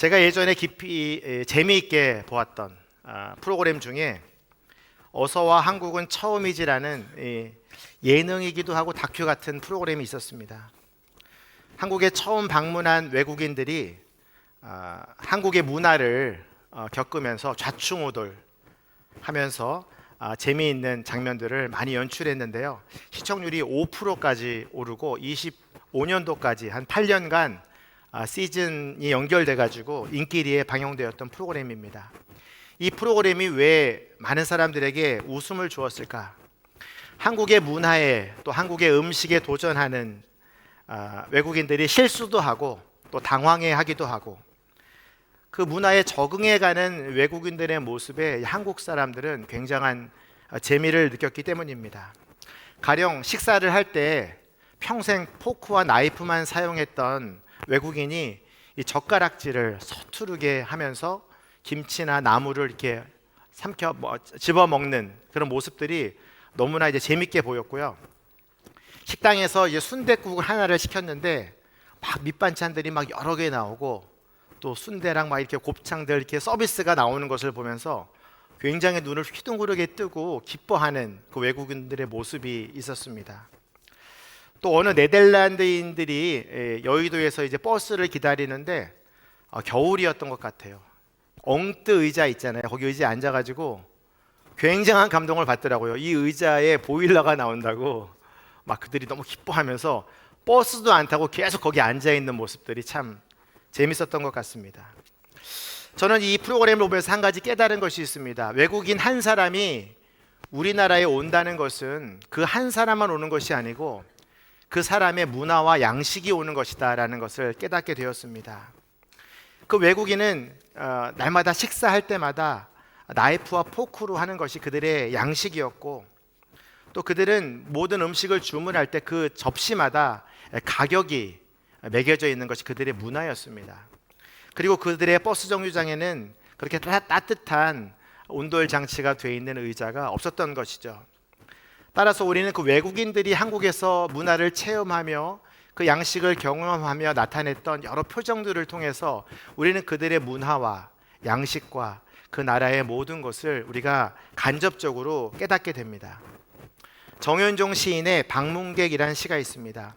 제가 예전에 깊이 재미있게 보았던 프로그램 중에 어서와 한국은 처음이지라는 예능이기도 하고 다큐 같은 프로그램이 있었습니다. 한국에 처음 방문한 외국인들이 한국의 문화를 겪으면서 좌충우돌하면서 재미있는 장면들을 많이 연출했는데요. 시청률이 5%까지 오르고 25년도까지 한 8년간 시즌이 연결돼 가지고 인기리에 방영되었던 프로그램입니다. 이 프로그램이 왜 많은 사람들에게 웃음을 주었을까? 한국의 문화에 또 한국의 음식에 도전하는 외국인들이 실수도 하고 또 당황해하기도 하고 그 문화에 적응해가는 외국인들의 모습에 한국 사람들은 굉장한 재미를 느꼈기 때문입니다. 가령 식사를 할 때 평생 포크와 나이프만 사용했던 외국인이 이 젓가락질을 서투르게 하면서 김치나 나물을 이렇게 집어 먹는 그런 모습들이 너무나 이제 재밌게 보였고요. 식당에서 이제 순댓국을 하나를 시켰는데 막 밑반찬들이 막 여러 개 나오고 또 순대랑 막 이렇게 곱창들 이렇게 서비스가 나오는 것을 보면서 굉장히 눈을 휘둥그레게 뜨고 기뻐하는 그 외국인들의 모습이 있었습니다. 또 어느 네덜란드인들이 여의도에서 이제 버스를 기다리는데 겨울이었던 것 같아요. 엉뜨 의자 있잖아요. 거기 의자에 앉아가지고 굉장한 감동을 받더라고요. 이 의자에 보일러가 나온다고 막 그들이 너무 기뻐하면서 버스도 안 타고 계속 거기 앉아 있는 모습들이 참 재밌었던 것 같습니다. 저는 이 프로그램을 보면서 한 가지 깨달은 것이 있습니다. 외국인 한 사람이 우리나라에 온다는 것은 그 한 사람만 오는 것이 아니고 그 사람의 문화와 양식이 오는 것이다 라는 것을 깨닫게 되었습니다. 그 외국인은 날마다 식사할 때마다 나이프와 포크로 하는 것이 그들의 양식이었고 또 그들은 모든 음식을 주문할 때 그 접시마다 가격이 매겨져 있는 것이 그들의 문화였습니다. 그리고 그들의 버스 정류장에는 그렇게 따뜻한 온돌 장치가 되어 있는 의자가 없었던 것이죠. 따라서 우리는 그 외국인들이 한국에서 문화를 체험하며 그 양식을 경험하며 나타냈던 여러 표정들을 통해서 우리는 그들의 문화와 양식과 그 나라의 모든 것을 우리가 간접적으로 깨닫게 됩니다. 정현종 시인의 방문객이라는 시가 있습니다.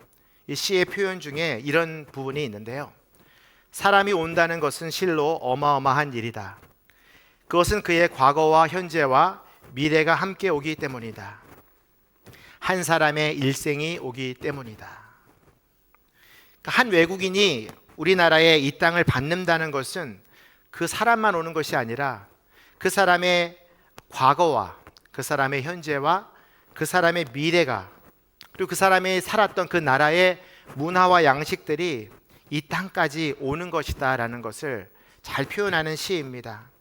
이 시의 표현 중에 이런 부분이 있는데요. 사람이 온다는 것은 실로 어마어마한 일이다. 그것은 그의 과거와 현재와 미래가 함께 오기 때문이다. 한 사람의 일생이 오기 때문이다. 한 외국인이 우리나라에 이 땅을 받는다는 것은 그 사람만 오는 것이 아니라 그 사람의 과거와 그 사람의 현재와 그 사람의 미래가 그리고 그 사람이 살았던 그 나라의 문화와 양식들이 이 땅까지 오는 것이다 라는 것을 잘 표현하는 시입니다.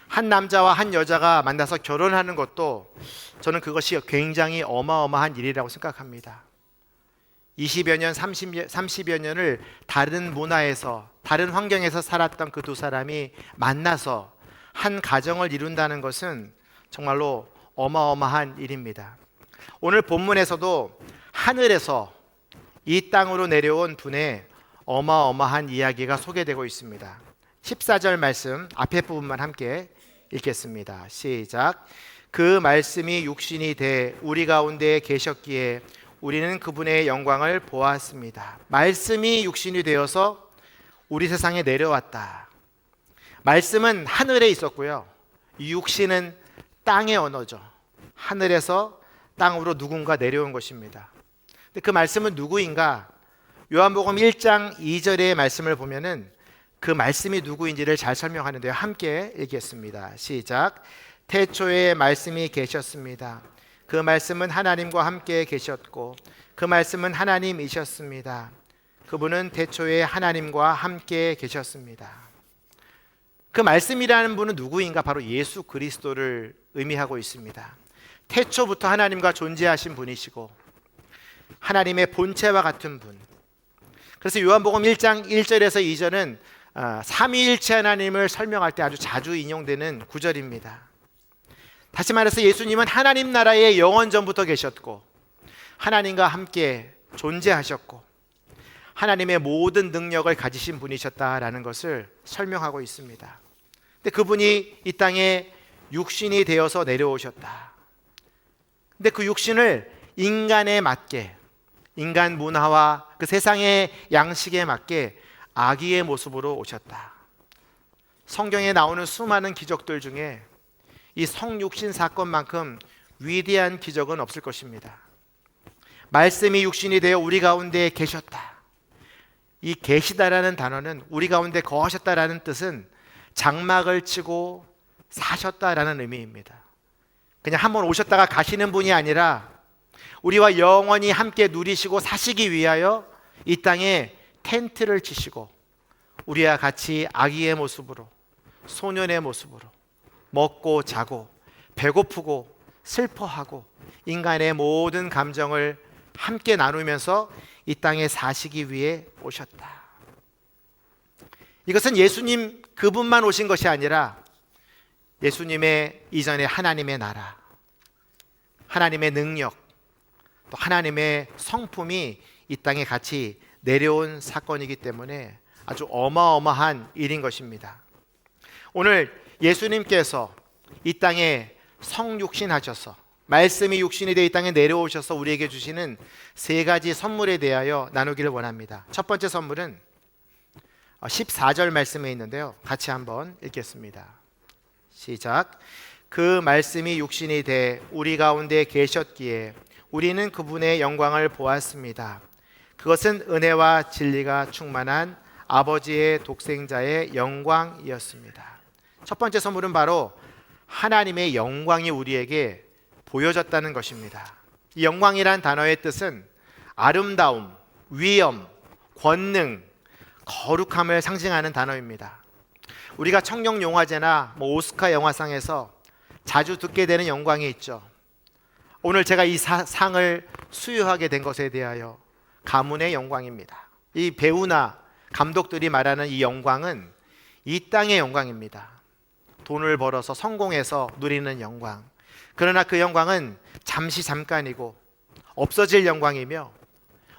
한 남자와 한 여자가 만나서 결혼하는 것도 저는 그것이 굉장히 어마어마한 일이라고 생각합니다. 20여 년, 30여 년을 다른 문화에서 다른 환경에서 살았던 그 두 사람이 만나서 한 가정을 이룬다는 것은 정말로 어마어마한 일입니다. 오늘 본문에서도 하늘에서 이 땅으로 내려온 분의 어마어마한 이야기가 소개되고 있습니다. 14절 말씀 앞에 부분만 함께 읽겠습니다. 시작. 그 말씀이 육신이 돼 우리 가운데 계셨기에 우리는 그분의 영광을 보았습니다. 말씀이 육신이 되어서 우리 세상에 내려왔다. 말씀은 하늘에 있었고요. 육신은 땅의 언어죠. 하늘에서 땅으로 누군가 내려온 것입니다. 근데 그 말씀은 누구인가? 요한복음 1장 2절의 말씀을 보면은 그 말씀이 누구인지를 잘 설명하는데요. 함께 읽겠습니다. 시작. 태초에 말씀이 계셨습니다. 그 말씀은 하나님과 함께 계셨고 그 말씀은 하나님이셨습니다. 그분은 태초에 하나님과 함께 계셨습니다. 그 말씀이라는 분은 누구인가? 바로 예수 그리스도를 의미하고 있습니다. 태초부터 하나님과 존재하신 분이시고 하나님의 본체와 같은 분. 그래서 요한복음 1장 1절에서 2절은 삼위일체 하나님을 설명할 때 아주 자주 인용되는 구절입니다. 다시 말해서 예수님은 하나님 나라에 영원전부터 계셨고 하나님과 함께 존재하셨고 하나님의 모든 능력을 가지신 분이셨다라는 것을 설명하고 있습니다. 근데 그분이 이 땅에 육신이 되어서 내려오셨다. 근데 그 육신을 인간에 맞게, 인간 문화와 그 세상의 양식에 맞게 아기의 모습으로 오셨다. 성경에 나오는 수많은 기적들 중에 이 성육신 사건만큼 위대한 기적은 없을 것입니다. 말씀이 육신이 되어 우리 가운데 계셨다. 이 계시다라는 단어는 우리 가운데 거하셨다라는 뜻은 장막을 치고 사셨다라는 의미입니다. 그냥 한번 오셨다가 가시는 분이 아니라 우리와 영원히 함께 누리시고 사시기 위하여 이 땅에 텐트를 치시고 우리와 같이 아기의 모습으로, 소년의 모습으로 먹고 자고 배고프고 슬퍼하고 인간의 모든 감정을 함께 나누면서 이 땅에 사시기 위해 오셨다. 이것은 예수님 그분만 오신 것이 아니라 예수님의 이전에 하나님의 나라, 하나님의 능력, 또 하나님의 성품이 이 땅에 같이 내려온 사건이기 때문에 아주 어마어마한 일인 것입니다. 오늘 예수님께서 이 땅에 성육신하셔서 말씀이 육신이 되어 이 땅에 내려오셔서 우리에게 주시는 세 가지 선물에 대하여 나누기를 원합니다. 첫 번째 선물은 14절 말씀에 있는데요, 같이 한번 읽겠습니다. 시작. 그 말씀이 육신이 돼 우리 가운데 계셨기에 우리는 그분의 영광을 보았습니다. 그것은 은혜와 진리가 충만한 아버지의 독생자의 영광이었습니다. 첫 번째 선물은 바로 하나님의 영광이 우리에게 보여졌다는 것입니다. 이 영광이란 단어의 뜻은 아름다움, 위엄, 권능, 거룩함을 상징하는 단어입니다. 우리가 청룡영화제나 오스카 영화상에서 자주 듣게 되는 영광이 있죠. 오늘 제가 이 상을 수여하게 된 것에 대하여 가문의 영광입니다. 이 배우나 감독들이 말하는 이 영광은 이 땅의 영광입니다. 돈을 벌어서 성공해서 누리는 영광. 그러나 그 영광은 잠깐이고 없어질 영광이며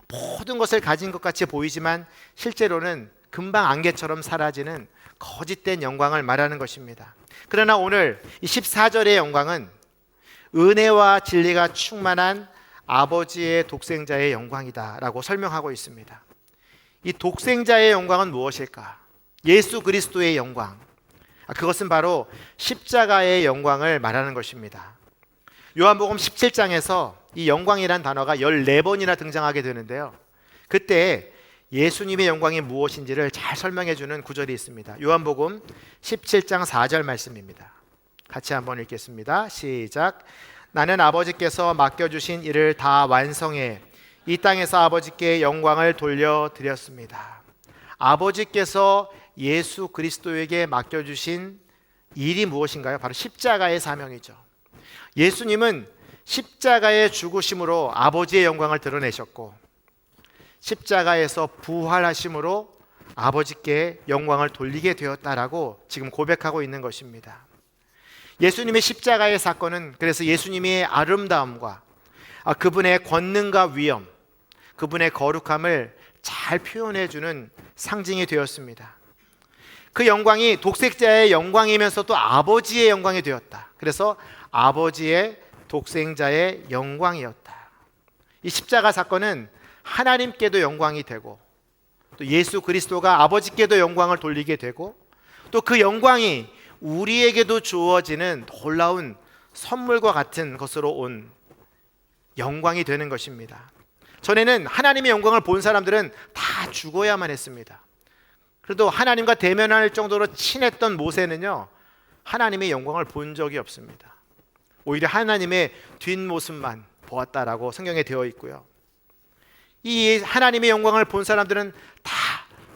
모든 것을 가진 것 같이 보이지만 실제로는 금방 안개처럼 사라지는 거짓된 영광을 말하는 것입니다. 그러나 오늘 이 14절의 영광은 은혜와 진리가 충만한 아버지의 독생자의 영광이다라고 설명하고 있습니다. 이 독생자의 영광은 무엇일까? 예수 그리스도의 영광. 그것은 바로 십자가의 영광을 말하는 것입니다. 요한복음 17장에서 이 영광이란 단어가 14번이나 등장하게 되는데요, 그때 예수님의 영광이 무엇인지를 잘 설명해 주는 구절이 있습니다. 요한복음 17장 4절 말씀입니다. 같이 한번 읽겠습니다. 시작. 나는 아버지께서 맡겨주신 일을 다 완성해 이 땅에서 아버지께 영광을 돌려드렸습니다. 아버지께서 예수 그리스도에게 맡겨주신 일이 무엇인가요? 바로 십자가의 사명이죠. 예수님은 십자가의 죽으심으로 아버지의 영광을 드러내셨고 십자가에서 부활하심으로 아버지께 영광을 돌리게 되었다라고 지금 고백하고 있는 것입니다. 예수님의 십자가의 사건은 그래서 예수님의 아름다움과 그분의 권능과 위엄, 그분의 거룩함을 잘 표현해 주는 상징이 되었습니다. 그 영광이 독생자의 영광이면서 또 아버지의 영광이 되었다. 그래서 아버지의 독생자의 영광이었다. 이 십자가 사건은 하나님께도 영광이 되고 또 예수 그리스도가 아버지께도 영광을 돌리게 되고 또 그 영광이 우리에게도 주어지는 놀라운 선물과 같은 것으로 온 영광이 되는 것입니다. 전에는 하나님의 영광을 본 사람들은 다 죽어야만 했습니다. 그래도 하나님과 대면할 정도로 친했던 모세는요, 하나님의 영광을 본 적이 없습니다. 오히려 하나님의 뒷모습만 보았다라고 성경에 되어 있고요. 이 하나님의 영광을 본 사람들은 다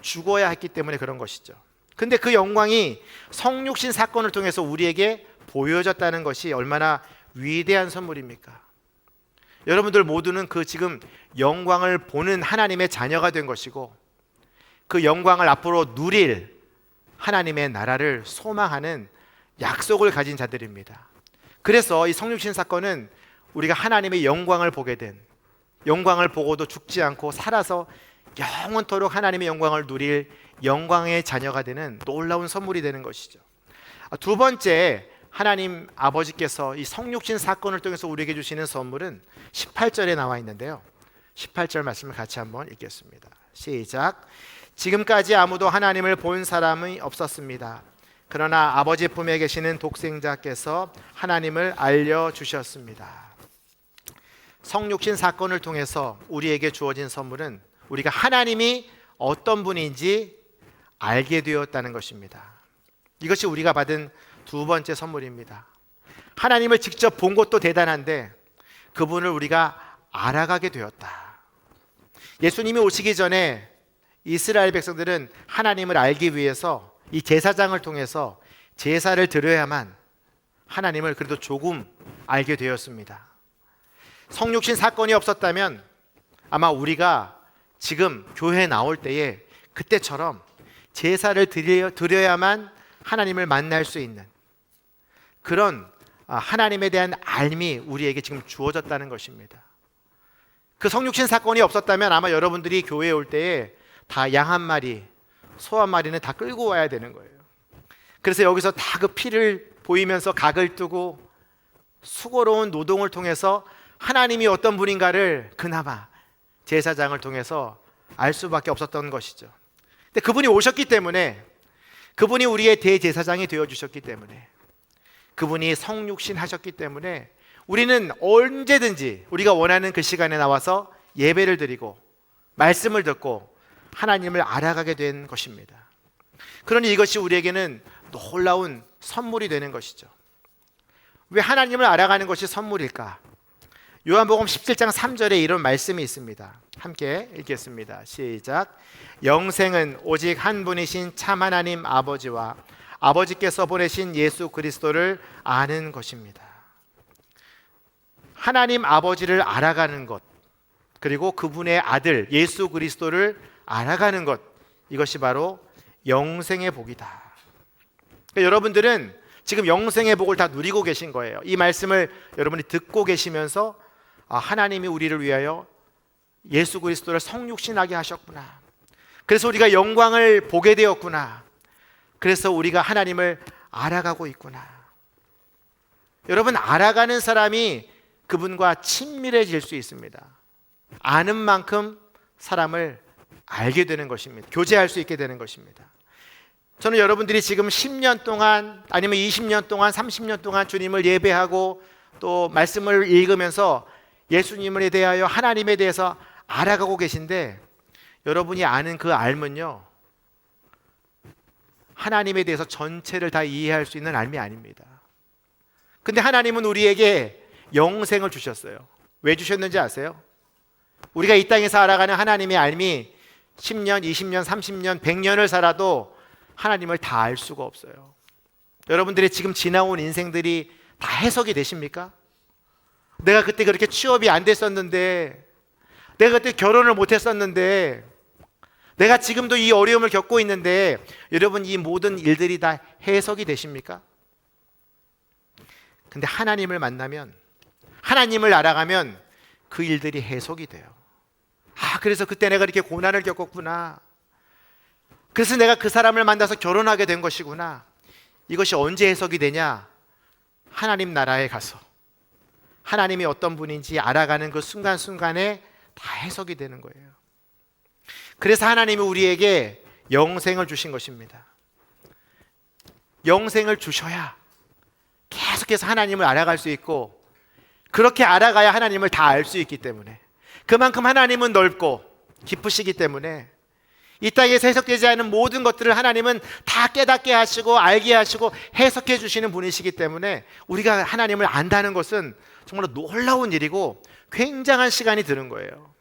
죽어야 했기 때문에 그런 것이죠. 근데 그 영광이 성육신 사건을 통해서 우리에게 보여졌다는 것이 얼마나 위대한 선물입니까? 여러분들 모두는 그 지금 영광을 보는 하나님의 자녀가 된 것이고 그 영광을 앞으로 누릴 하나님의 나라를 소망하는 약속을 가진 자들입니다. 그래서 이 성육신 사건은 우리가 하나님의 영광을 보게 된, 영광을 보고도 죽지 않고 살아서 영원토록 하나님의 영광을 누릴 영광의 자녀가 되는 놀라운 선물이 되는 것이죠. 두 번째, 하나님 아버지께서 이 성육신 사건을 통해서 우리에게 주시는 선물은 18절에 나와 있는데요. 18절 말씀을 같이 한번 읽겠습니다. 시작. 지금까지 아무도 하나님을 본 사람이 없었습니다. 그러나 아버지 품에 계시는 독생자께서 하나님을 알려주셨습니다. 성육신 사건을 통해서 우리에게 주어진 선물은 우리가 하나님이 어떤 분인지 알게 되었다는 것입니다. 이것이 우리가 받은 두 번째 선물입니다. 하나님을 직접 본 것도 대단한데 그분을 우리가 알아가게 되었다. 예수님이 오시기 전에 이스라엘 백성들은 하나님을 알기 위해서 이 제사장을 통해서 제사를 드려야만 하나님을 그래도 조금 알게 되었습니다. 성육신 사건이 없었다면 아마 우리가 지금 교회에 나올 때에 그때처럼 제사를 드려야만 하나님을 만날 수 있는 그런 하나님에 대한 알미 우리에게 지금 주어졌다는 것입니다. 그 성육신 사건이 없었다면 아마 여러분들이 교회에 올 때에 다 양 한 마리, 소 한 마리는 다 끌고 와야 되는 거예요. 그래서 여기서 다 그 피를 보이면서 각을 뜨고 수고로운 노동을 통해서 하나님이 어떤 분인가를 그나마 제사장을 통해서 알 수밖에 없었던 것이죠. 근데 그분이 오셨기 때문에, 그분이 우리의 대제사장이 되어주셨기 때문에, 그분이 성육신 하셨기 때문에 우리는 언제든지 우리가 원하는 그 시간에 나와서 예배를 드리고 말씀을 듣고 하나님을 알아가게 된 것입니다. 그러니 이것이 우리에게는 놀라운 선물이 되는 것이죠. 왜 하나님을 알아가는 것이 선물일까? 요한복음 17장 3절에 이런 말씀이 있습니다. 함께 읽겠습니다. 시작. 영생은 오직 한 분이신 참 하나님 아버지와 아버지께서 보내신 예수 그리스도를 아는 것입니다. 하나님 아버지를 알아가는 것, 그리고 그분의 아들 예수 그리스도를 알아가는 것, 이것이 바로 영생의 복이다. 그러니까 여러분들은 지금 영생의 복을 다 누리고 계신 거예요. 이 말씀을 여러분이 듣고 계시면서 하나님이 우리를 위하여 예수 그리스도를 성육신하게 하셨구나. 그래서 우리가 영광을 보게 되었구나. 그래서 우리가 하나님을 알아가고 있구나. 여러분, 알아가는 사람이 그분과 친밀해질 수 있습니다. 아는 만큼 사람을 알게 되는 것입니다. 교제할 수 있게 되는 것입니다. 저는 여러분들이 지금 10년 동안 아니면 20년 동안 30년 동안 주님을 예배하고 또 말씀을 읽으면서 예수님에 대하여 하나님에 대해서 알아가고 계신데, 여러분이 아는 그 알면요, 하나님에 대해서 전체를 다 이해할 수 있는 알미 아닙니다. 근데 하나님은 우리에게 영생을 주셨어요. 왜 주셨는지 아세요? 우리가 이 땅에서 알아가는 하나님의 알미 10년, 20년, 30년, 100년을 살아도 하나님을 다 알 수가 없어요. 여러분들의 지금 지나온 인생들이 다 해석이 되십니까? 내가 그때 그렇게 취업이 안 됐었는데, 내가 그때 결혼을 못 했었는데, 내가 지금도 이 어려움을 겪고 있는데, 여러분 이 모든 일들이 다 해석이 되십니까? 근데 하나님을 만나면, 하나님을 알아가면 그 일들이 해석이 돼요. 그래서 그때 내가 이렇게 고난을 겪었구나. 그래서 내가 그 사람을 만나서 결혼하게 된 것이구나. 이것이 언제 해석이 되냐? 하나님 나라에 가서 하나님이 어떤 분인지 알아가는 그 순간순간에 다 해석이 되는 거예요. 그래서 하나님이 우리에게 영생을 주신 것입니다. 영생을 주셔야 계속해서 하나님을 알아갈 수 있고, 그렇게 알아가야 하나님을 다 알 수 있기 때문에, 그만큼 하나님은 넓고 깊으시기 때문에 이 땅에서 해석되지 않은 모든 것들을 하나님은 다 깨닫게 하시고 알게 하시고 해석해 주시는 분이시기 때문에 우리가 하나님을 안다는 것은 정말 놀라운 일이고 굉장한 시간이 드는 거예요.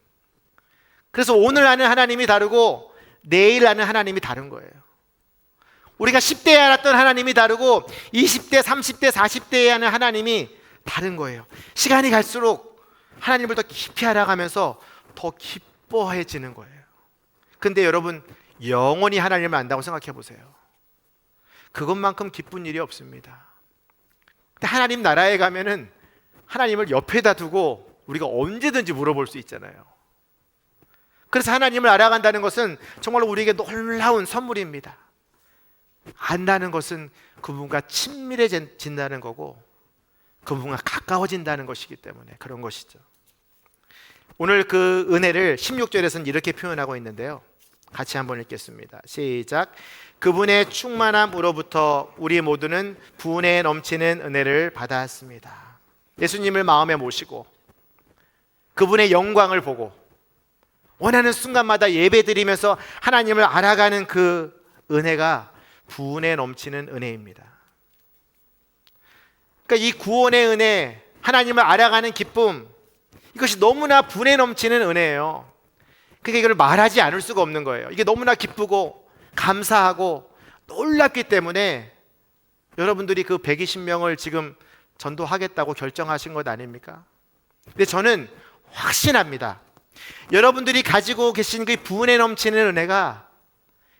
그래서 오늘 아는 하나님이 다르고 내일 아는 하나님이 다른 거예요. 우리가 10대에 알았던 하나님이 다르고 20대, 30대, 40대에 아는 하나님이 다른 거예요. 시간이 갈수록 하나님을 더 깊이 알아가면서 더 기뻐해지는 거예요. 근데 여러분, 영원히 하나님을 안다고 생각해 보세요. 그것만큼 기쁜 일이 없습니다. 근데 하나님 나라에 가면은 하나님을 옆에다 두고 우리가 언제든지 물어볼 수 있잖아요. 그래서 하나님을 알아간다는 것은 정말 우리에게 놀라운 선물입니다. 안다는 것은 그분과 친밀해진다는 거고 그분과 가까워진다는 것이기 때문에 그런 것이죠. 오늘 그 은혜를 16절에서는 이렇게 표현하고 있는데요, 같이 한번 읽겠습니다. 시작. 그분의 충만함으로부터 우리 모두는 분에 넘치는 은혜를 받았습니다. 예수님을 마음에 모시고 그분의 영광을 보고 원하는 순간마다 예배드리면서 하나님을 알아가는 그 은혜가 분에 넘치는 은혜입니다. 그러니까 이 구원의 은혜, 하나님을 알아가는 기쁨, 이것이 너무나 분에 넘치는 은혜예요. 그러니까 이걸 말하지 않을 수가 없는 거예요. 이게 너무나 기쁘고 감사하고 놀랍기 때문에 여러분들이 그 120명을 지금 전도하겠다고 결정하신 것 아닙니까? 근데 저는 확신합니다. 여러분들이 가지고 계신 그 분에 넘치는 은혜가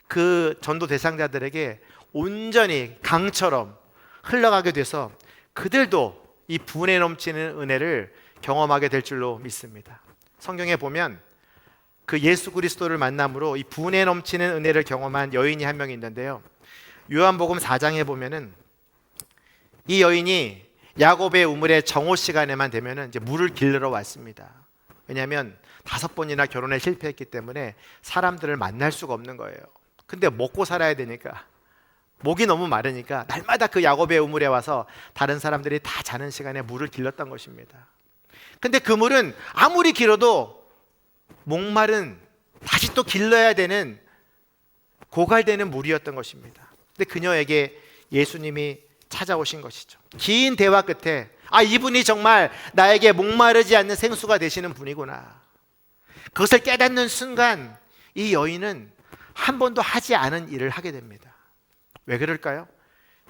그 전도 대상자들에게 온전히 강처럼 흘러가게 돼서 그들도 이 분에 넘치는 은혜를 경험하게 될 줄로 믿습니다. 성경에 보면 그 예수 그리스도를 만남으로 이 분에 넘치는 은혜를 경험한 여인이 한 명 있는데요, 요한복음 4장에 보면은 이 여인이 야곱의 우물에 정오 시간에만 되면은 이제 물을 길르러 왔습니다. 왜냐하면 5번이나 결혼에 실패했기 때문에 사람들을 만날 수가 없는 거예요. 근데 먹고 살아야 되니까, 목이 너무 마르니까 날마다 그 야곱의 우물에 와서 다른 사람들이 다 자는 시간에 물을 길렀던 것입니다. 근데 그 물은 아무리 길어도 목마른, 다시 또 길러야 되는 고갈되는 물이었던 것입니다. 근데 그녀에게 예수님이 찾아오신 것이죠. 긴 대화 끝에 이분이 정말 나에게 목마르지 않는 생수가 되시는 분이구나, 그것을 깨닫는 순간 이 여인은 한 번도 하지 않은 일을 하게 됩니다. 왜 그럴까요?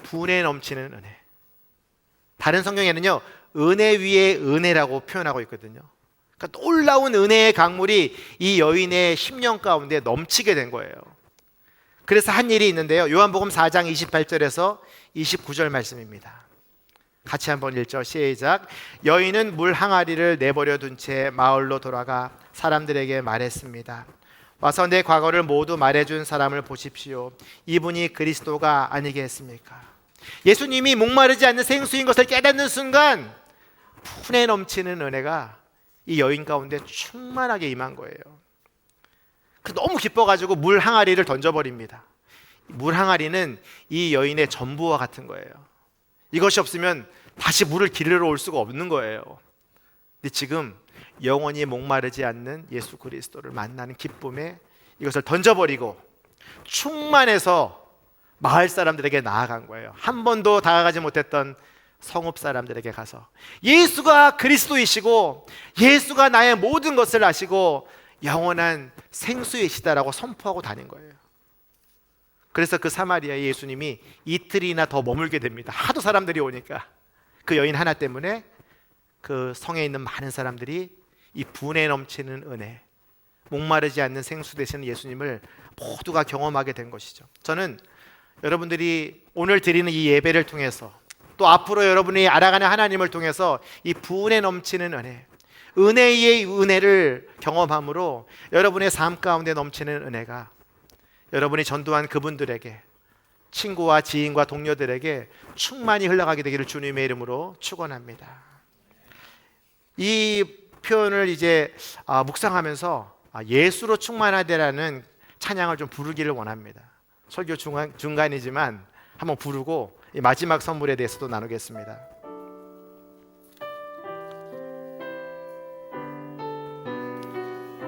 분에 넘치는 은혜. 다른 성경에는요, 은혜 위에 은혜라고 표현하고 있거든요. 그러니까 놀라운 은혜의 강물이 이 여인의 심령 가운데 넘치게 된 거예요. 그래서 한 일이 있는데요, 요한복음 4장 28절에서 29절 말씀입니다. 같이 한번 읽죠. 시작. 여인은 물 항아리를 내버려 둔 채 마을로 돌아가 사람들에게 말했습니다. 와서 내 과거를 모두 말해준 사람을 보십시오. 이분이 그리스도가 아니겠습니까? 예수님이 목마르지 않는 생수인 것을 깨닫는 순간 분에 넘치는 은혜가 이 여인 가운데 충만하게 임한 거예요. 너무 기뻐가지고 물 항아리를 던져버립니다. 물 항아리는 이 여인의 전부와 같은 거예요. 이것이 없으면 다시 물을 길르러 올 수가 없는 거예요. 근데 지금 영원히 목마르지 않는 예수 그리스도를 만나는 기쁨에 이것을 던져버리고 충만해서 마을 사람들에게 나아간 거예요. 한 번도 다가가지 못했던 성읍 사람들에게 가서 예수가 그리스도이시고 예수가 나의 모든 것을 아시고 영원한 생수이시다라고 선포하고 다닌 거예요. 그래서 그 사마리아에 예수님이 이틀이나 더 머물게 됩니다. 하도 사람들이 오니까. 그 여인 하나 때문에 그 성에 있는 많은 사람들이 이 분에 넘치는 은혜, 목마르지 않는 생수 되시는 예수님을 모두가 경험하게 된 것이죠. 저는 여러분들이 오늘 드리는 이 예배를 통해서 또 앞으로 여러분이 알아가는 하나님을 통해서 이 분에 넘치는 은혜, 은혜의 은혜를 경험함으로 여러분의 삶 가운데 넘치는 은혜가 여러분이 전도한 그분들에게, 친구와 지인과 동료들에게 충만히 흘러가게 되기를 주님의 이름으로 축원합니다. 이 표현을 이제 묵상하면서 예수로 충만하되라는 찬양을 좀 부르기를 원합니다. 설교 중간이지만 한번 부르고 이 마지막 선물에 대해서도 나누겠습니다.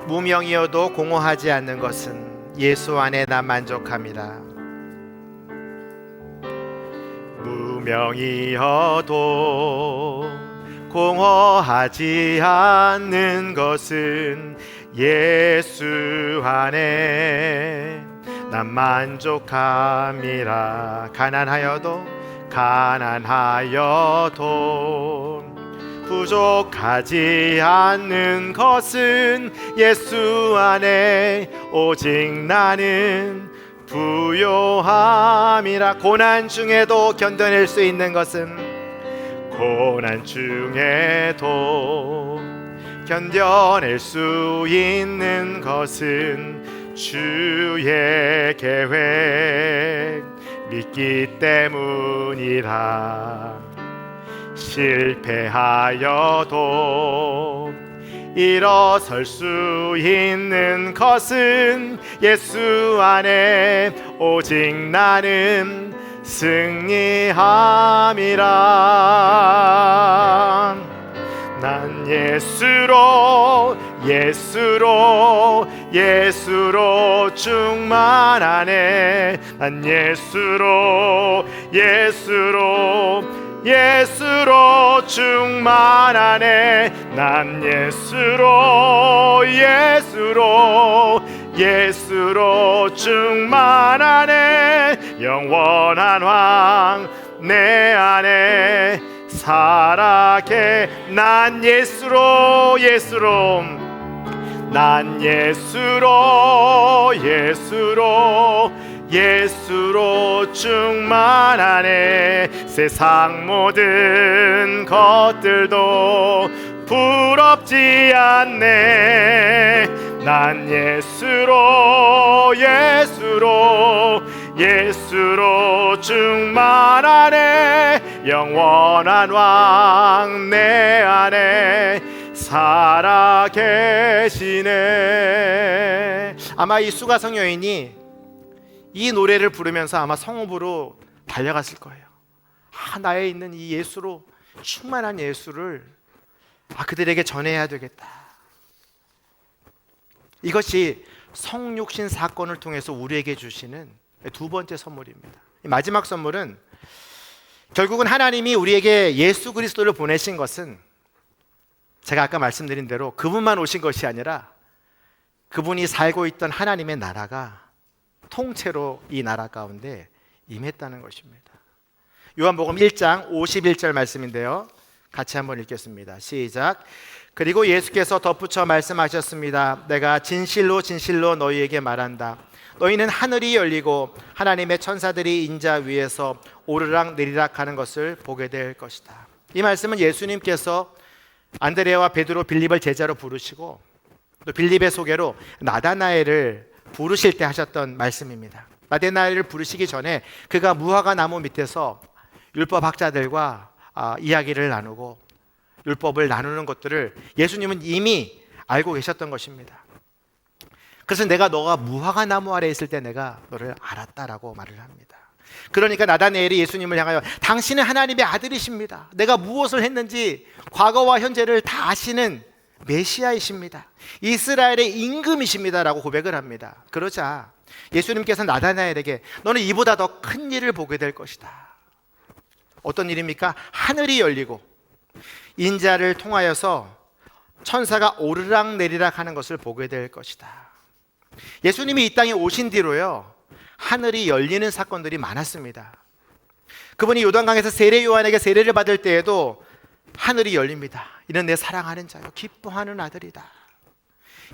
무명이어도 공허하지 않는 것은 예수 안에 나 만족함이라. 무명이어도 공허하지 않는 것은 예수 안에 난 만족함이라. 가난하여도 부족하지 않는 것은 예수 안에 오직 나는 부요함이라. 고난 중에도 견뎌낼 수 있는 것은, 고난 중에도 견뎌낼 수 있는 것은 주의 계획 믿기 때문이라. 실패하여도 일어설 수 있는 것은 예수 안에 오직 나는 승리함이라. 난 예수로 충만하네. 난 예수로 충만하네. 난 예수로 충만하네. 영원한 왕 내 안에 살아게. 난 예수로 충만하네. 세상 모든 것들도 부럽지 않네. 난 예수로 충만하네. 영원한 왕 내 안에 살아 계시네. 아마 이 수가성 여인이 이 노래를 부르면서 아마 성읍으로 달려갔을 거예요. 나에 있는 이 예수로 충만한 예수를 그들에게 전해야 되겠다. 이것이 성육신 사건을 통해서 우리에게 주시는 두 번째 선물입니다. 마지막 선물은 결국은 하나님이 우리에게 예수 그리스도를 보내신 것은 제가 아까 말씀드린 대로 그분만 오신 것이 아니라 그분이 살고 있던 하나님의 나라가 통째로 이 나라 가운데 임했다는 것입니다. 요한복음 1장 51절 말씀인데요, 같이 한번 읽겠습니다. 시작. 그리고 예수께서 덧붙여 말씀하셨습니다. 내가 진실로 너희에게 말한다. 너희는 하늘이 열리고 하나님의 천사들이 인자 위에서 오르락 내리락 하는 것을 보게 될 것이다. 이 말씀은 예수님께서 안드레와 베드로, 빌립을 제자로 부르시고 또 빌립의 소개로 나다나엘을 부르실 때 하셨던 말씀입니다. 나다나엘을 부르시기 전에 그가 무화과 나무 밑에서 율법 학자들과 이야기를 나누고 율법을 나누는 것들을 예수님은 이미 알고 계셨던 것입니다. 그래서 너가 무화과 나무 아래 있을 때 내가 너를 알았다라고 말을 합니다. 그러니까 나다나엘이 예수님을 향하여 당신은 하나님의 아들이십니다. 내가 무엇을 했는지 과거와 현재를 다 아시는 메시아이십니다. 이스라엘의 임금이십니다 라고 고백을 합니다. 그러자 예수님께서 나다나엘에게 너는 이보다 더 큰 일을 보게 될 것이다. 어떤 일입니까? 하늘이 열리고 인자를 통하여서 천사가 오르락 내리락 하는 것을 보게 될 것이다. 예수님이 이 땅에 오신 뒤로요, 하늘이 열리는 사건들이 많았습니다. 그분이 요단강에서 세례 요한에게 세례를 받을 때에도 하늘이 열립니다. 이는 내 사랑하는 자요 기뻐하는 아들이다.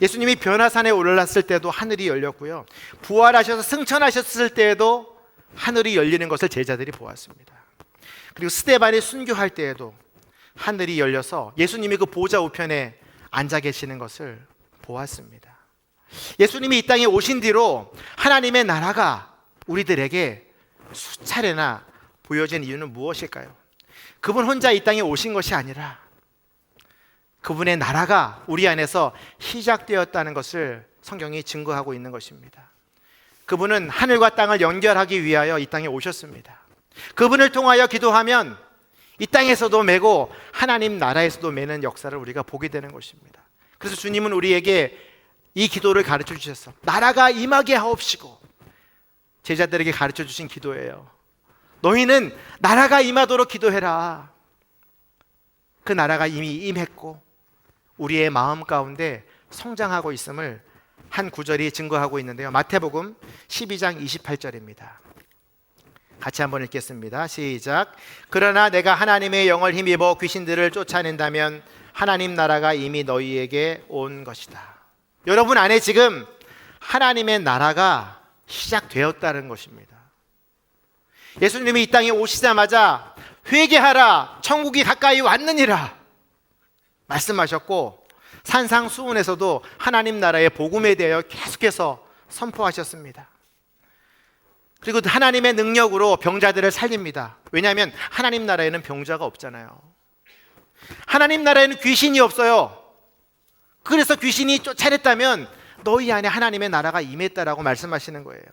예수님이 변화산에 올랐을 때도 하늘이 열렸고요, 부활하셔서 승천하셨을 때에도 하늘이 열리는 것을 제자들이 보았습니다. 그리고 스데반이 순교할 때에도 하늘이 열려서 예수님이 그 보좌 우편에 앉아 계시는 것을 보았습니다. 예수님이 이 땅에 오신 뒤로 하나님의 나라가 우리들에게 수차례나 보여진 이유는 무엇일까요? 그분 혼자 이 땅에 오신 것이 아니라 그분의 나라가 우리 안에서 시작되었다는 것을 성경이 증거하고 있는 것입니다. 그분은 하늘과 땅을 연결하기 위하여 이 땅에 오셨습니다. 그분을 통하여 기도하면 이 땅에서도 매고 하나님 나라에서도 매는 역사를 우리가 보게 되는 것입니다. 그래서 주님은 우리에게 이 기도를 가르쳐 주셨어. 나라가 임하게 하옵시고. 제자들에게 가르쳐 주신 기도예요. 너희는 나라가 임하도록 기도해라. 그 나라가 이미 임했고 우리의 마음 가운데 성장하고 있음을 한 구절이 증거하고 있는데요, 마태복음 12장 28절입니다. 같이 한번 읽겠습니다. 시작. 그러나 내가 하나님의 영을 힘입어 귀신들을 쫓아낸다면 하나님 나라가 이미 너희에게 온 것이다. 여러분 안에 지금 하나님의 나라가 시작되었다는 것입니다. 예수님이 이 땅에 오시자마자 회개하라, 천국이 가까이 왔느니라 말씀하셨고, 산상수훈에서도 하나님 나라의 복음에 대하여 계속해서 선포하셨습니다. 그리고 하나님의 능력으로 병자들을 살립니다. 왜냐하면 하나님 나라에는 병자가 없잖아요. 하나님 나라에는 귀신이 없어요. 그래서 귀신이 쫓아냈다면 너희 안에 하나님의 나라가 임했다라고 말씀하시는 거예요.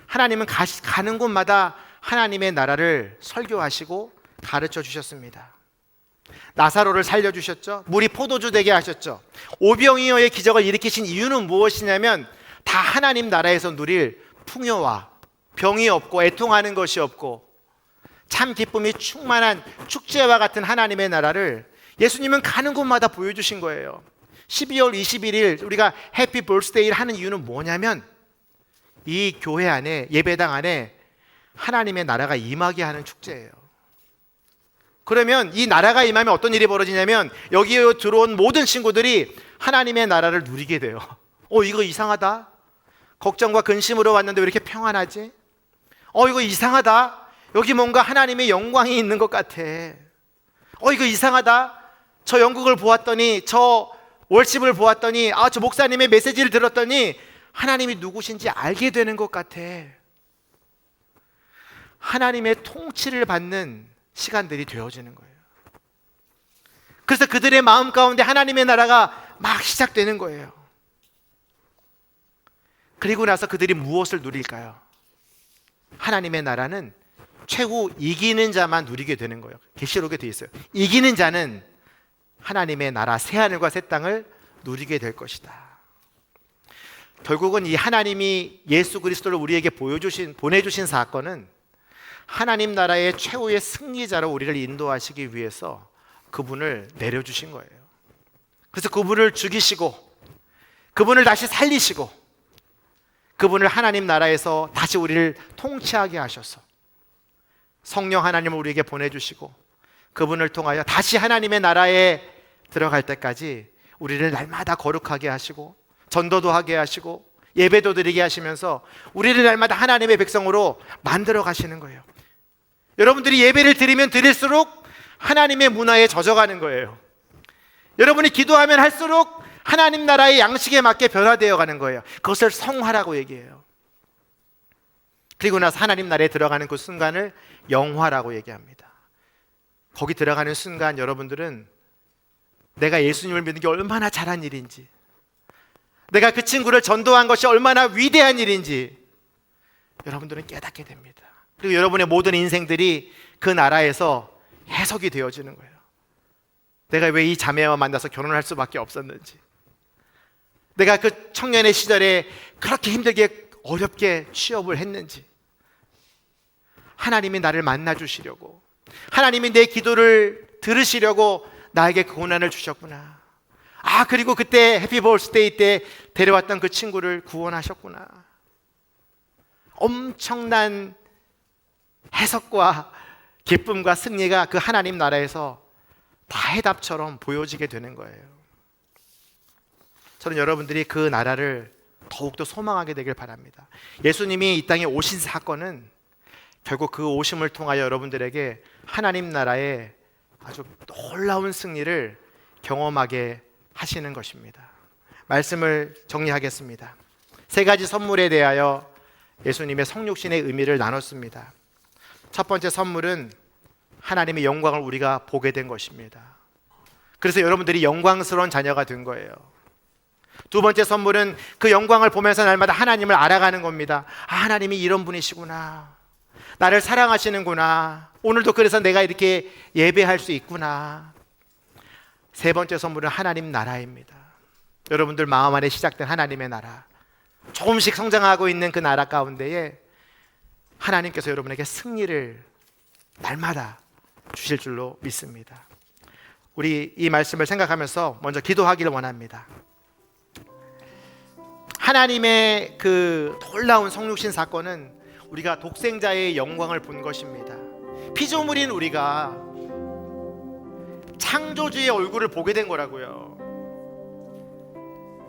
하나님은 가는 곳마다 하나님의 나라를 설교하시고 가르쳐 주셨습니다. 나사로를 살려주셨죠. 물이 포도주 되게 하셨죠. 오병이어의 기적을 일으키신 이유는 무엇이냐면 다 하나님 나라에서 누릴 풍요와 병이 없고 애통하는 것이 없고 참 기쁨이 충만한 축제와 같은 하나님의 나라를 예수님은 가는 곳마다 보여주신 거예요. 12월 21일 우리가 해피 벌스데이를 하는 이유는 뭐냐면 이 교회 안에, 예배당 안에 하나님의 나라가 임하게 하는 축제예요. 그러면 이 나라가 임하면 어떤 일이 벌어지냐면 여기에 들어온 모든 친구들이 하나님의 나라를 누리게 돼요. 이거 이상하다. 걱정과 근심으로 왔는데 왜 이렇게 평안하지? 이거 이상하다. 여기 뭔가 하나님의 영광이 있는 것 같아. 이거 이상하다. 저 연극을 보았더니, 저 월십을 보았더니, 저 목사님의 메시지를 들었더니 하나님이 누구신지 알게 되는 것 같아. 하나님의 통치를 받는 시간들이 되어지는 거예요. 그래서 그들의 마음 가운데 하나님의 나라가 막 시작되는 거예요. 그리고 나서 그들이 무엇을 누릴까요? 하나님의 나라는 최후 이기는 자만 누리게 되는 거예요. 계시록에 되어 있어요. 이기는 자는 하나님의 나라 새하늘과 새 땅을 누리게 될 것이다. 결국은 이 하나님이 예수 그리스도를 우리에게 보내주신 사건은 하나님 나라의 최후의 승리자로 우리를 인도하시기 위해서 그분을 내려주신 거예요. 그래서 그분을 죽이시고 그분을 다시 살리시고 그분을 하나님 나라에서 다시 우리를 통치하게 하셔서 성령 하나님을 우리에게 보내주시고 그분을 통하여 다시 하나님의 나라에 들어갈 때까지 우리를 날마다 거룩하게 하시고 전도도 하게 하시고 예배도 드리게 하시면서 우리를 날마다 하나님의 백성으로 만들어 가시는 거예요. 여러분들이 예배를 드리면 드릴수록 하나님의 문화에 젖어가는 거예요. 여러분이 기도하면 할수록 하나님 나라의 양식에 맞게 변화되어 가는 거예요. 그것을 성화라고 얘기해요. 그리고 나서 하나님 나라에 들어가는 그 순간을 영화라고 얘기합니다. 거기 들어가는 순간 여러분들은 내가 예수님을 믿는 게 얼마나 잘한 일인지, 내가 그 친구를 전도한 것이 얼마나 위대한 일인지 여러분들은 깨닫게 됩니다. 그리고 여러분의 모든 인생들이 그 나라에서 해석이 되어지는 거예요. 내가 왜 이 자매와 만나서 결혼을 할 수밖에 없었는지, 내가 그 청년의 시절에 그렇게 힘들게 어렵게 취업을 했는지, 하나님이 나를 만나주시려고, 하나님이 내 기도를 들으시려고 나에게 그 고난을 주셨구나. 그리고 그때 해피 벌스데이 때 데려왔던 그 친구를 구원하셨구나. 엄청난 해석과 기쁨과 승리가 그 하나님 나라에서 다 해답처럼 보여지게 되는 거예요. 저는 여러분들이 그 나라를 더욱더 소망하게 되길 바랍니다. 예수님이 이 땅에 오신 사건은 결국 그 오심을 통하여 여러분들에게 하나님 나라의 아주 놀라운 승리를 경험하게 하시는 것입니다. 말씀을 정리하겠습니다. 세 가지 선물에 대하여 예수님의 성육신의 의미를 나눴습니다. 첫 번째 선물은 하나님의 영광을 우리가 보게 된 것입니다. 그래서 여러분들이 영광스러운 자녀가 된 거예요. 두 번째 선물은 그 영광을 보면서 날마다 하나님을 알아가는 겁니다. 하나님이 이런 분이시구나, 나를 사랑하시는구나, 오늘도 그래서 내가 이렇게 예배할 수 있구나. 세 번째 선물은 하나님 나라입니다. 여러분들 마음 안에 시작된 하나님의 나라, 조금씩 성장하고 있는 그 나라 가운데에 하나님께서 여러분에게 승리를 날마다 주실 줄로 믿습니다. 우리 이 말씀을 생각하면서 먼저 기도하기를 원합니다. 하나님의 그 놀라운 성육신 사건은 우리가 독생자의 영광을 본 것입니다. 피조물인 우리가 창조주의 얼굴을 보게 된 거라고요.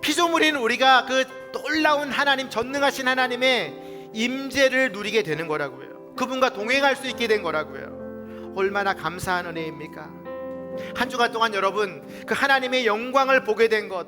피조물인 우리가 그 놀라운 하나님, 전능하신 하나님의 임재를 누리게 되는 거라고요. 그분과 동행할 수 있게 된 거라고요. 얼마나 감사한 은혜입니까? 한 주간 동안 여러분 그 하나님의 영광을 보게 된 것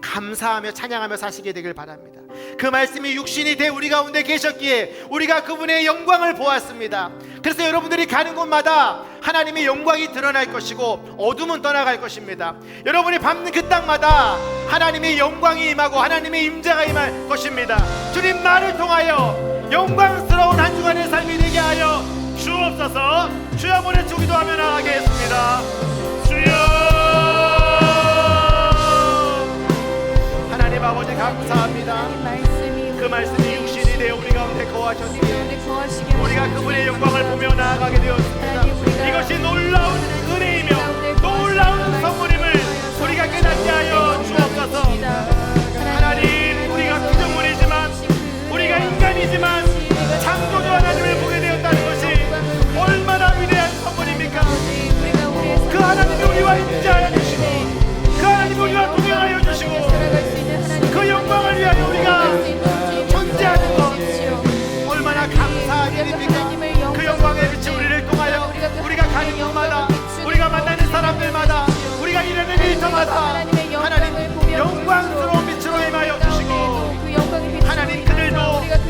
감사하며 찬양하며 사시게 되길 바랍니다. 그 말씀이 육신이 돼 우리 가운데 계셨기에 우리가 그분의 영광을 보았습니다. 그래서 여러분들이 가는 곳마다 하나님의 영광이 드러날 것이고 어둠은 떠나갈 것입니다. 여러분이 밟는 그 땅마다 하나님의 영광이 임하고 하나님의 임재가 임할 것입니다. 주님 나를 통하여 영광스러운 한 주간의 삶이 되게 하여 주옵소서. 주여 보내주 기도하며 나가겠습니다. 주여 하나님 아버지 감사합니다. 그 말씀이 육신이 되어 우리 가운데 거하셨기에 우리가 그분의 영광을 보며 나아가게 되었습니다. 이것이 놀라운 은혜이며 놀라운 선물임을 우리가 깨닫게 하여 주옵소서. 하나님 우리가 피조물이지만 우리가 인간이지만 창조주 하나님을 보게 되었다는 것이 얼마나 위대한 선물입니까? 그 하나님이 우리와 임재하여 주시고 그 하나님이 우리와 동행하여 주시고 그 영광을 위하여 우리가 존재하는 것 얼마나 감사한 일입니까? 그 영광의 빛이 우리를 통하여 우리가 가는 곳마다 우리가 만나는 사람들마다 우리가 일하는 일터마다 하나님 영광스러운 빛으로 임하여 주시고 하나님 그들도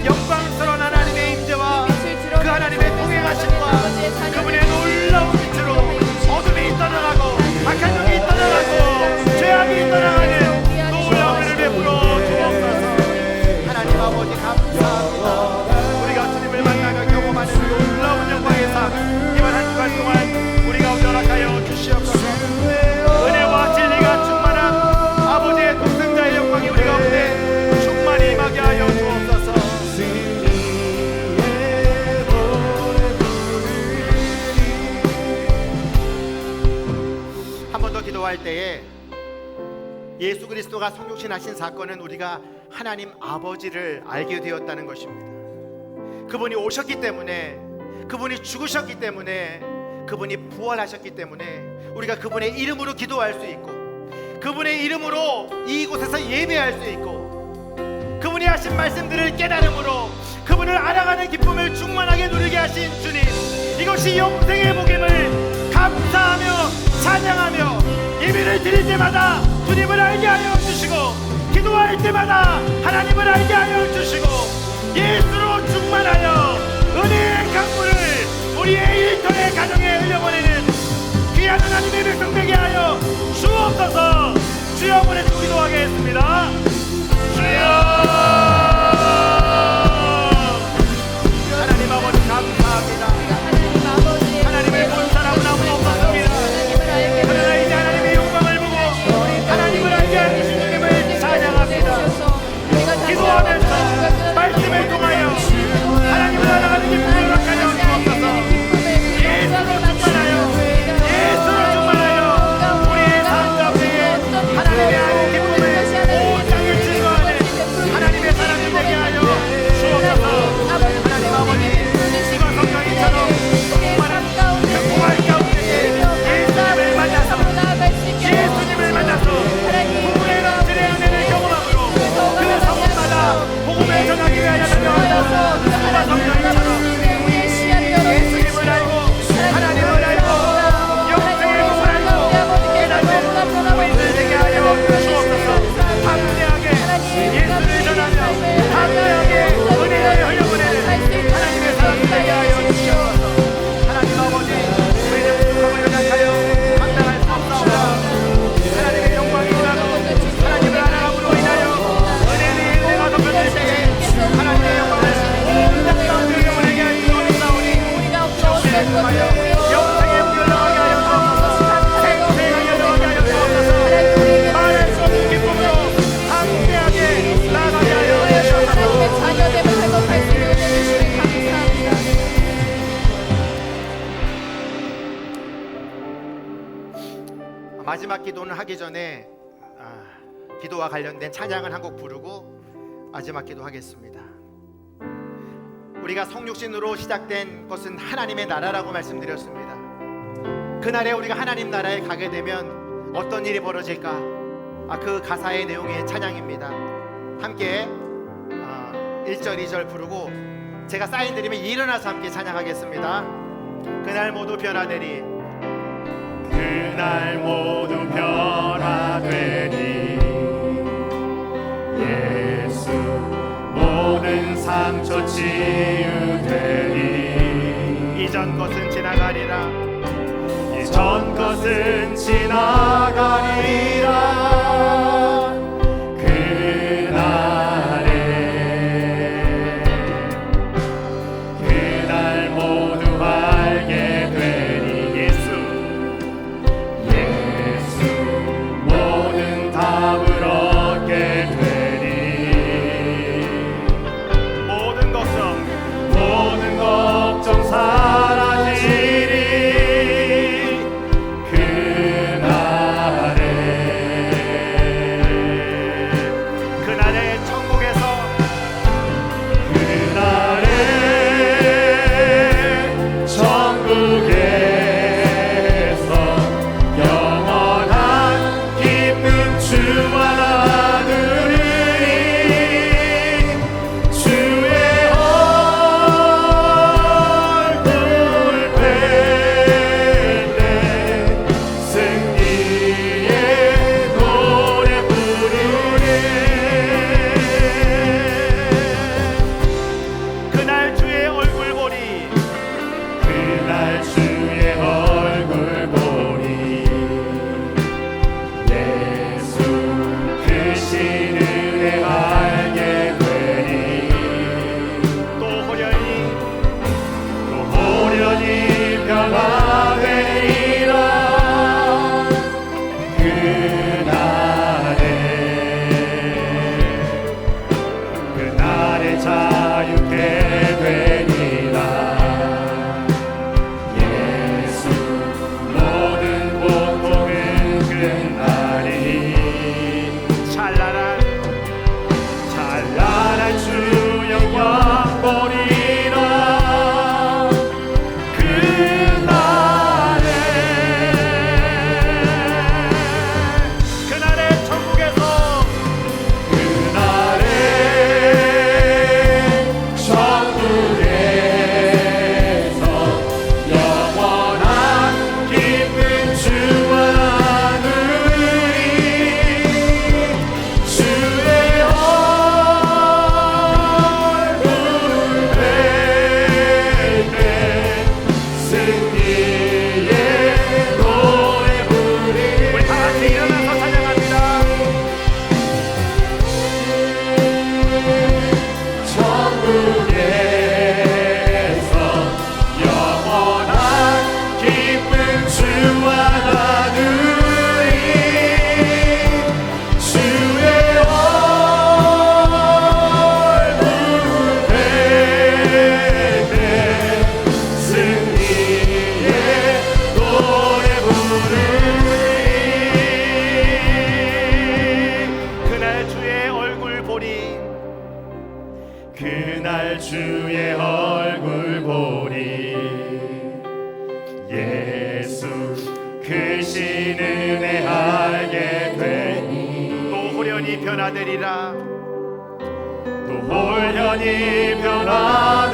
영광스러운 하나님의 임재와 그 하나님의 동행하심과 그분의 놀라운 빛으로 어둠이 떠나가고 악한 영이 떠나가고 죄악이 떠나가는 놀라운 은혜를 베풀어 주옵소서. 하나님 아버지 감사합니다. 우리가 주님을 만나며 경험하는 놀라운 영광의 삶 이번 한 주간 동안 우리가 허락하여 주시옵소서. 은혜와 진리가 충만한 아버지의 독생자의 영광이 우리 가운데 충만히 임하게 하여 주옵소서. 한 번 더 기도할 때에 예수 그리스도가 성육신 하신 사건은 우리가 하나님 아버지를 알게 되었다는 것입니다. 그분이 오셨기 때문에 그분이 죽으셨기 때문에 그분이 부활하셨기 때문에 우리가 그분의 이름으로 기도할 수 있고 그분의 이름으로 이곳에서 예배할 수 있고 그분이 하신 말씀들을 깨달음으로 그분을 알아가는 기쁨을 충만하게 누리게 하신 주님, 이것이 영생의 복임을 감사하며 찬양하며 예배를 드릴 때마다 주님을 알게 하여 주시고 기도할 때마다 하나님을 알게 하여 주시고 예수로 충만하여 은혜의 강물을 우리의 일터의 가정에 흘려보내는 귀한 하나님의 백성 되게 하여 주옵소서. 주여 보내주고 기도하겠습니다. 주여 하나님 아버지 감사합니다. 하나님을 본 사람은 아무도 없었습니다. 그러나 이제 하나님의 영광을 보고 하나님을 알게 하는 주님을 찬양합니다. 기도하면서 말씀을 통하여 하나님을 알아가는 기쁨을 허락하여 주옵소서. 예수로 충만하여 우리의 삶 가운데 하나님의 하는 기쁨을 온 땅에 증거하는 하나님의 사람이 되게 하여 주옵소서. 하나님 아버지 이번 성경이처럼 충만한 그 부활 가운데 예수님을 만나서 복음의 넘치는 은혜를 경험함으로 그 성문마다 복음을 전하기 위하여 달려왔다. 누가 성경이처럼 예수님을 알고 하나님을 알고 영생의 복을 알고 깨닫는 우리들 되게 하여 주옵소서. 담대하게 예수를 전하며 담대하게 은혜를 흘려보내는 하나님의 사람 되게 하여 주옵소서. 하나님 아버지 우리는 부족함을 연약하여 감당할 수 없사오나 하나님의 영광이 임하고 하나님을 알아감으로 인하여 은혜의 인내가 덮여질 때에 하나님의 영광을 온 땅 가운데 흘려보내게 하여 주옵사오니 주님의 통하여 영생의 복을 나가게 하여 주옵소서. 생생하게 나가게 하여 주옵소서. 말할 수 없는 기쁨으로 담대하게 나가게 하여 주옵소서. 자녀됨을 회복할 수 있는 은혜를 주시니 감사합니다. 마지막 기도는 하기 전에 기도와 관련된 찬양을 한 곡 부르고 마지막 기도하겠습니다. 우리가 성육신으로 시작된 것은 하나님의 나라라고 말씀드렸습니다. 그날에 우리가 하나님 나라에 가게 되면 어떤 일이 벌어질까? 그 가사의 내용의 찬양입니다. 함께 1절 2절 부르고 제가 사인 드리면 일어나서 함께 찬양하겠습니다. 그날 모두 변화되리 그날 모두 변화되니 예수 모든 상처 치유되니 이전 것은 지나가리라 이전 것은 지나가리라 그날 모두 알게 되니 예수 모든 답을 얻게 되니 모든 걱정 사라지리 그날에 천국에서 영원한 기쁨 주와 나누리니 주의 얼굴 뵐때 승리의 노래 부르리 그날 주의 얼굴 보리 그날 주의 얼굴 보리 예수 크신 은혜 알게 되니 또 호련히 변화되리라 그날에 자유케 되리라 예수 모든 고통은 끝나리 찬란한 주 영광 보리라 그날에 천국에서 영원한 기쁨 주와 나누리 주의 얼굴 뵐때 승리의 노래 부르리 우리 다 같이 일어나서 찬양합니다. 천국에서 영원한 기쁨 주와 나누리 주의 얼굴 뵐때 승리의 노래 부르리 그날 주의 얼굴 보리 그날 주의 얼굴 보리 예수 크신 은혜 알게 되니 또 호련히 변화되리라 또 홀연히 변화